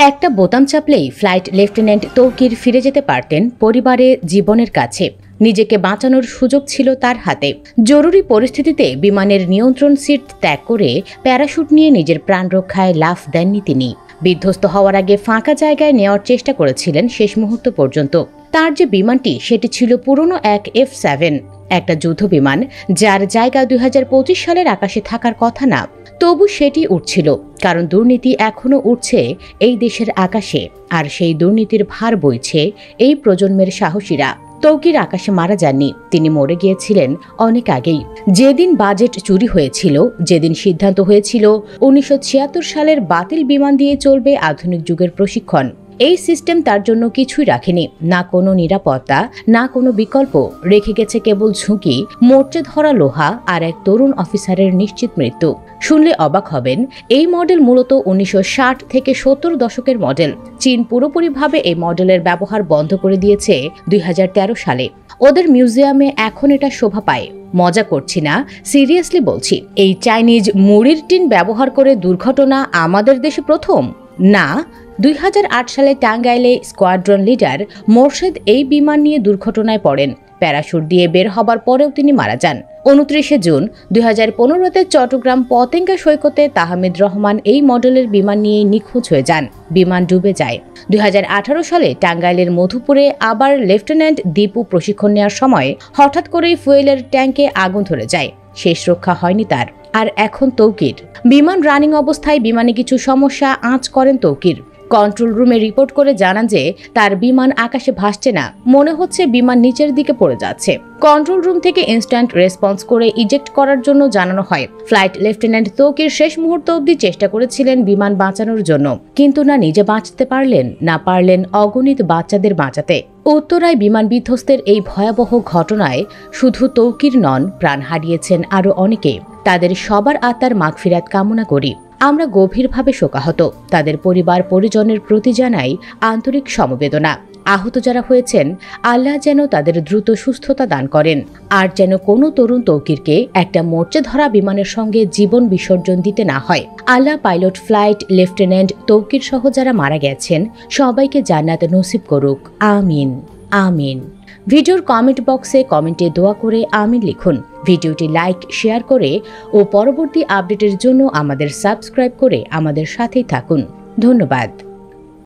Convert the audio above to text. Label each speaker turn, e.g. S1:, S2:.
S1: একটা বোতাম চাপলেই flight lieutenant Tauqir ফিরে যেতে পারতেন পরিবারে জীবনের কাছে। নিজেকে বাঁচানোর সুযোগ ছিল তার হাতে। জরুরি পরিস্থিতিতে বিমানের নিয়ন্ত্রণ সিট ত্যাগ করে প্যারাশুট নিয়ে নিজের প্রাণ রক্ষায় লাফ দেননি তিনি। বিধ্বস্ত হওয়ার আগে ফাঁকা জায়গায় নেওয়ার চেষ্টা করেছিলেন শেষ মুহূর্ত পর্যন্ত। তার যে বিমানটি সেটি ছিল পুরনো এক F7, একটা যুদ্ধ বিমান যার জায়গা 2025 সালের আকাশে থাকার কথা না। তবু সেটি উঠছিল, কারণ দুর্নীতি এখনো উঠছে এই দেশের আকাশে, আর সেই দুর্নীতির ভার বইছে এই প্রজন্মের সাহসীরা। তৌকির আকাশে মারা যাননি, তিনি মরে গিয়েছিলেন অনেক আগেই। যেদিন বাজেট চুরি হয়েছিল, যেদিন সিদ্ধান্ত হয়েছিল 1976 সালের বাতিল বিমান দিয়ে চলবে আধুনিক যুগের প্রশিক্ষণ, এই সিস্টেম তার জন্য কিছুই রাখেনি। না কোনো নিরাপত্তা, না কোনো বিকল্প, রেখে গেছে কেবল ঝুঁকি, মোর্চে ধরা লোহা আর এক তরুণ অফিসারের নিশ্চিত মৃত্যু। শুনলে অবাক হবেন, এই মডেল মূলত 1960 থেকে 70 দশকের মডেল। চীন পুরোপুরিভাবে এই মডেলের ব্যবহার বন্ধ করে দিয়েছে 2013 সালে। ওদের মিউজিয়ামে এখন এটা শোভা পায়। মজা করছি না, সিরিয়াসলি বলছি। এই চাইনিজ মুড়ির টিন ব্যবহার করে দুর্ঘটনা আমাদের দেশে প্রথম না। 2008 সালে টাঙ্গাইলে স্কোয়াড্রন লিডার মোর্শেদ এই বিমান নিয়ে দুর্ঘটনায় পড়েন। প্যারাশুট দিয়ে বের হবার পরেও তিনি মারা যান। 29 জুন 2015-তে চট্টগ্রাম পতেঙ্গা সৈকতে তাহমিদ রহমান এই মডেলের বিমান নিয়ে নিখোঁজ হয়ে যান। বিমান ডুবে যায়। 2018 সালে টাঙ্গাইলের মধুপুরে আবার লেফটেন্যান্ট দীপু প্রশিক্ষণ নেওয়ার সময় হঠাৎ করেই ফুয়েলের ট্যাঙ্কে আগুন ধরে যায়। শেষ রক্ষা হয়নি তার। আর এখন তৌকির। বিমান রানিং অবস্থায় বিমানে কিছু সমস্যা আঁচ করেন তৌকির। কন্ট্রোল রুমে রিপোর্ট করে জানান যে তার বিমান আকাশে ভাসছে না, মনে হচ্ছে বিমান নিচের দিকে পড়ে যাচ্ছে। কন্ট্রোল রুম থেকে ইনস্ট্যান্ট রেসপন্স করে ইজেক্ট করার জন্য জানানো হয়। ফ্লাইট লেফটেন্যান্ট তৌকির শেষ মুহূর্ত অবধি চেষ্টা করেছিলেন বিমান বাঁচানোর জন্য, কিন্তু না নিজে বাঁচতে পারলেন, না পারলেন অগণিত বাচ্চাদের বাঁচাতে। উত্তরায় বিমান বিধ্বস্তের এই ভয়াবহ ঘটনায় শুধু তৌকির নন, প্রাণ হারিয়েছেন আরও অনেকে। তাদের সবার আত্মার মাগফিরাত কামনা করি। আমরা গভীরভাবে শোকাহত। তাদের পরিবার পরিজনের প্রতি জানাই আন্তরিক সমবেদনা। আহত যারা হয়েছেন, আল্লাহ যেন তাদের দ্রুত সুস্থতা দান করেন, আর যেন কোনো তরুণ তৌকিরকে একটা মোর্চে ধরা বিমানের সঙ্গে জীবন বিসর্জন দিতে না হয়। আল্লাহ পাইলট, ফ্লাইট লেফটেন্যান্ট তৌকির সহ যারা মারা গেছেন সবাইকে জান্নাত নসিব করুক। আমিন আমিন। ভিডিওর কমেন্ট বক্সে কমেন্টে দোয়া করে আমিন লিখুন। ভিডিওটি লাইক, শেয়ার করে ও পরবর্তী আপডেটের জন্য আমাদের সাবস্ক্রাইব করে আমাদের সাথেই থাকুন। ধন্যবাদ।